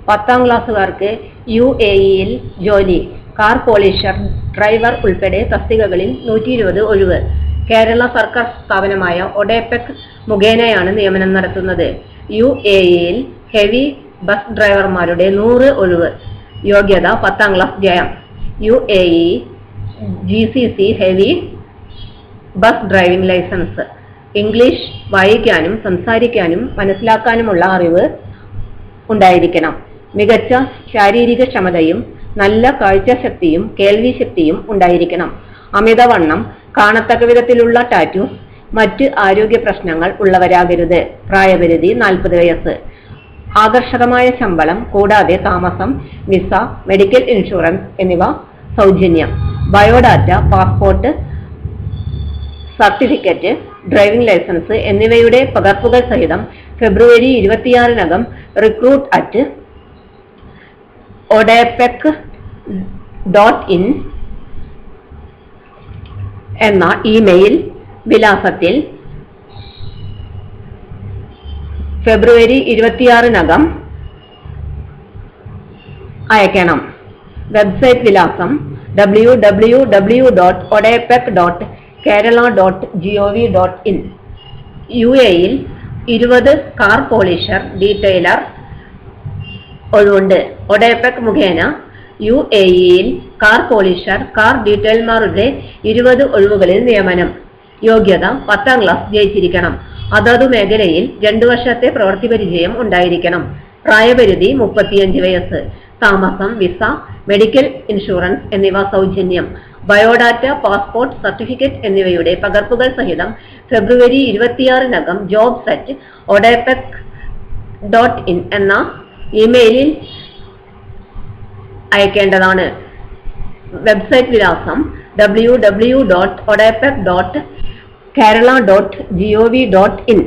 10ാം ക്ലാസ്സുകാർക്ക് UAE-യിൽ ജോലി. Car polisher, driver ഉൾപ്പെടെ തസ്തികകളിൽ 120 ഒഴിവ്. കേരള സർക്കാർ സ്ഥാപനമായ ഒഡെപെക് മുഖേനയാണ് നിയമനം നടത്തുന്നത്. UAE-യിൽ ഹെവി ബസ് ഡ്രൈവർമാരുടെ 100 ഒഴിവ്. യോഗ്യത 10ാം ക്ലാസ് ജയം. UAE GCC heavy bus driving licence. English വായിക്കാനും സംസാരിക്കാനും മനസ്സിലാക്കാനുമുള്ള അറിവ് ഉണ്ടായിരിക്കണം. മികച്ച ശാരീരിക ക്ഷമതയും നല്ല കാഴ്ചശക്തിയും കേൾവിശക്തിയും ഉണ്ടായിരിക്കണം. അമിതവണ്ണം, കാണത്തക്ക വിധത്തിലുള്ള ടാറ്റൂസ്, മറ്റ് ആരോഗ്യ പ്രശ്നങ്ങൾ ഉള്ളവരാകരുത്. പ്രായപരിധി 40 വയസ്സ്. ആകർഷകമായ ശമ്പളം കൂടാതെ താമസം, വിസ, മെഡിക്കൽ ഇൻഷുറൻസ് എന്നിവ സൗജന്യം. Biodata, passport, certificate, driving licence എന്നിവയുടെ പകർപ്പുകൾ സഹിതം ഫെബ്രുവരി 26-നകം recruit@odepec.in എന്ന ഇമെയിൽ വിലാസത്തിൽ ഫെബ്രുവരി 26-നകം അയക്കണം. വെബ്സൈറ്റ് വിലാസം www.odepec.kerala.gov.in. UAE-യിൽ 20 കാർ പോളിഷർ ഡീറ്റെയിലർ ഒഴിവുണ്ട്. ഒഡെപെക് മുഖേന UAE-യിൽ കാർ പോളിഷർ, കാർ ഡീറ്റെയിലർമാരുടെ 20 ഒഴിവുകളിൽ നിയമനം. യോഗ്യത 10ാം ക്ലാസ് ജയിച്ചിരിക്കണം. അതതു മേഖലയിൽ 2 വർഷത്തെ പ്രവൃത്തി പരിചയം ഉണ്ടായിരിക്കണം. പ്രായപരിധി 35 വയസ്സ്. താമസം, വിസ, മെഡിക്കൽ ഇൻഷുറൻസ് എന്നിവ സൗജന്യം. ബയോഡാറ്റ, പാസ്പോർട്ട്, സർട്ടിഫിക്കറ്റ് എന്നിവയുടെ പകർപ്പുകൾ സഹിതം ഫെബ്രുവരി 26-നകം jobs@odepec.in എന്ന ഇമെയിലിൽ അയക്കേണ്ടതാണ്. വെബ്സൈറ്റ് വിലാസം www.odepec.kerala.gov.in.